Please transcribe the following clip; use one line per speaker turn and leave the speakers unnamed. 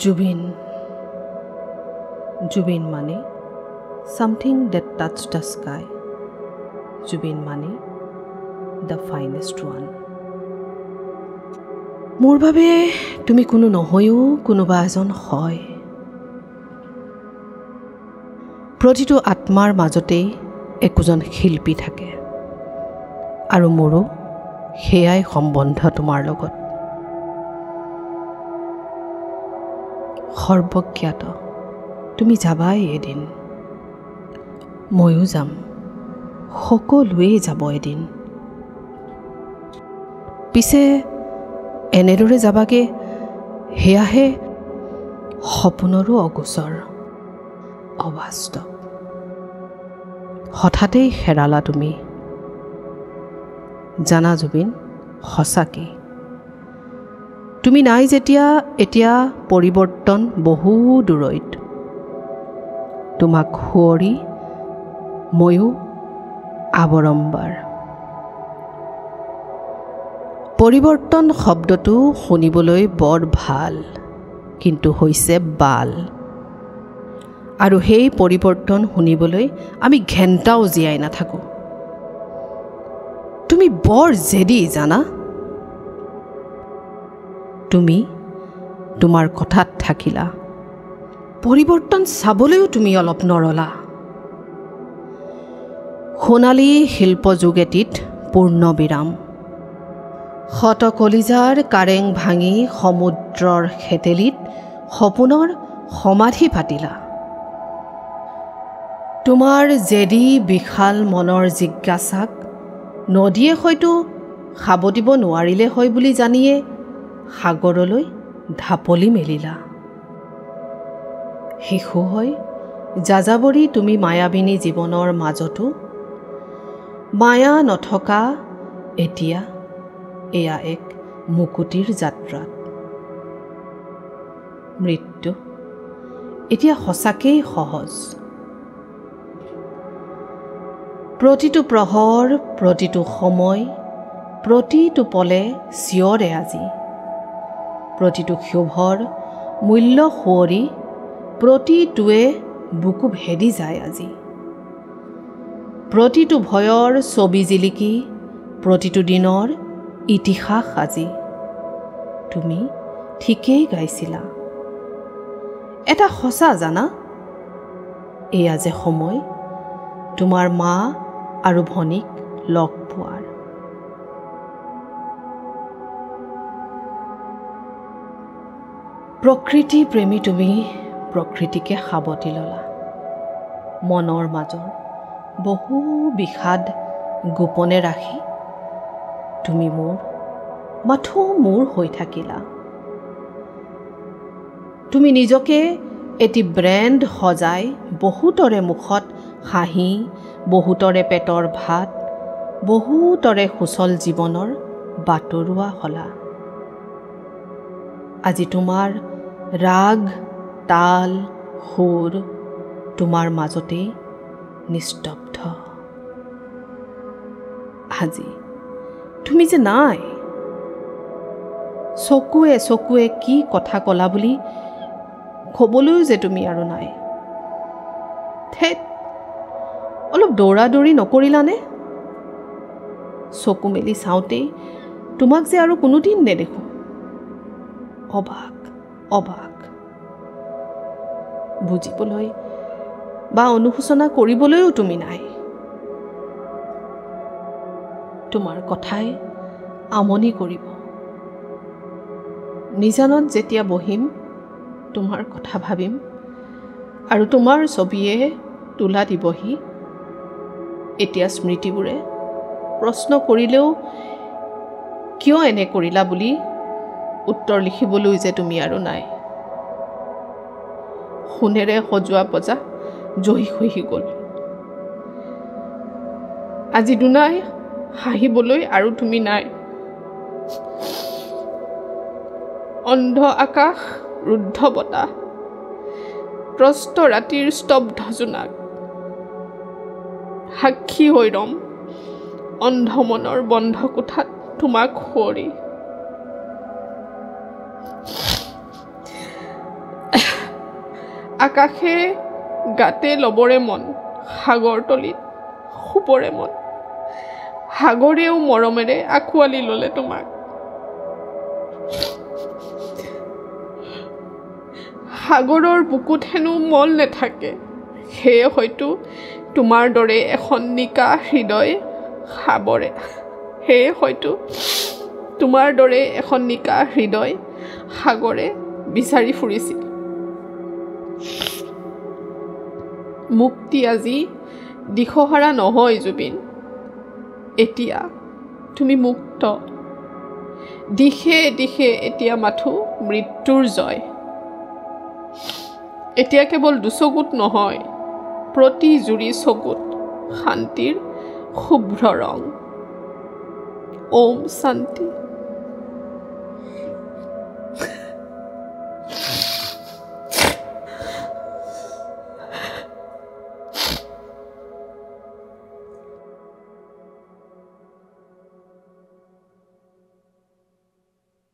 জুবিন জুবিন মানে something that touched the sky. Zubeen মানে the finest one. মোৰ বাবে তুমি কোনো নহয়ও কোনোবা এজন হয়। প্ৰতিটো আত্মাৰ মাজতেই একোজন শিল্পী থাকে আৰু মোৰো সেয়াই সম্বন্ধ তোমাৰ লগত। সৰ্বজ্ঞাত তুমি যাবাই এদিন, ময়ো যাম, সকলোৱেই যাব এদিন। পিছে এনেদৰে যাবাগে সেয়াহে সপোনৰো অগোচৰ, অবাস্তৱ। হঠাতেই হেৰালা তুমি, জানা জুবিন, সঁচাকেই তুমি নাই যেতিয়া এতিয়া পৰিৱৰ্তন বহু দূৰৈত। তোমাক সুঁৱৰি ময়ো আৱৰম্বাৰ। পৰিৱৰ্তন শব্দটো শুনিবলৈ বৰ ভাল, কিন্তু হৈছে বাল। আৰু সেই পৰিৱৰ্তন শুনিবলৈ আমি ঘেণ্টাও জীয়াই নাথাকোঁ। তুমি বৰ জেদী জানা। তুমি তোমাৰ কথাত থাকিলা, পৰিৱৰ্তন চাবলৈও তুমি অলপ নৰলা। সোণালী শিল্পযুগ এটিত পূৰ্ণবিৰাম। শত কলিজাৰ কাৰেং ভাঙি সমুদ্ৰৰ হেতেলিত সপোনৰ সমাধি পাতিলা। তোমাৰ জেদী বিশাল মনৰ জিজ্ঞাসাক নদীয়ে হয়তো খাব দিব নোৱাৰিলে হয় বুলি জানিয়ে সাগৰলৈ ঢাপলি মেলিলা। শিশু হৈ যাযাবৰী তুমি মায়াবিনী জীৱনৰ মাজতো মায়া নথকা এতিয়া এয়া এক মুকুতিৰ যাত্ৰাত। মৃত্যু এতিয়া সঁচাকেই সহজ। প্ৰতিটো প্ৰহৰ, প্ৰতিটো সময়, প্ৰতিটো পলে চিঞৰে আজি। প্ৰতিটো ক্ষোভৰ মূল্য সুঁৱৰি প্ৰতিটোৱে বুকু ভেদি যায় আজি। প্ৰতিটো ভয়ৰ ছবি জিলিকি প্ৰতিটো দিনৰ ইতিহাস আজি। তুমি ঠিকেই গাইছিলা। এটা সঁচা জানা, এয়া যে সময় তোমাৰ মা আৰু ভনীক লগ পোৱাৰ। প্ৰকৃতি প্ৰেমী তুমি প্ৰকৃতিকে সাৱটি ল'লা। মনৰ মাজৰ বহু বিষাদ গোপনে ৰাখি তুমি মাথো মোৰ হৈ থাকিলা। তুমি নিজকে এটি ব্ৰেণ্ড সজাই বহুতৰে মুখত হাঁহি, বহুতৰে পেটৰ ভাত, বহুতৰে সুচল জীৱনৰ বাটৰুৱা হলা। আজি তোমাৰ ৰাগ, তাল, সুৰ তোমাৰ মাজতেই নিস্তব্ধ। আজি তুমি যে নাই। চকুৱে চকুৱে কি কথা ক'লা বুলি ক'বলৈও যে তুমি আৰু নাই। থেত, অলপ দৌৰা দৌৰি নকৰিলানে? চকু মেলি চাওঁতেই তোমাক যে আৰু কোনোদিন নেদেখোঁ। অবাক অবাক। বুজিবলৈ বা অনুশোচনা কৰিবলৈও তুমি নাই। তোমাৰ কথাই আমনি কৰিব। নিজানত যেতিয়া বহিম তোমাৰ কথা ভাবিম আৰু তোমাৰ ছবিয়ে তোলা দিবহি। এতিয়া স্মৃতিবোৰে প্ৰশ্ন কৰিলেও কিয় এনে কৰিলা বুলি উত্তৰ লিখিবলৈ যে তুমি আৰু নাই। সোণেৰে সজোৱা পজা জহি হৈ গ'ল। আজি দুনাই হাঁহিবলৈ আৰু তুমি নাই। অন্ধ আকাশ, ৰুদ্ধ বতাহ, ত্ৰস্ত ৰাতিৰ স্তব্ধ জোনাক, সাক্ষী হৈ ৰম অন্ধ মনৰ বন্ধ কোঠাত তোমাক সুঁৱৰি। আকাশে গাতে ল'বৰে মন, সাগৰ তলিত শুবৰে মন। সাগৰেও মৰমেৰে আঁকোৱালি ল'লে তোমাক। সাগৰৰ বুকুত হেনো মল নেথাকে, সেয়ে হয়তো তোমাৰ দৰে এখন নিকা হৃদয় সাবৰে সেয়ে হয়তো তোমাৰ দৰে এখন নিকা হৃদয় সাগৰে বিচাৰি ফুৰিছিল। মুক্তি আজি দিশহাৰা নহয় জুবিন, এতিয়া তুমি মুক্ত। দিশে দিশে এতিয়া মাথো মৃত্যুৰ জয়। এতিয়া কেৱল দুচকুত নহয়, প্ৰতি জুৰি চকুত শান্তিৰ শুভ্ৰ ৰং। ওম শান্তি।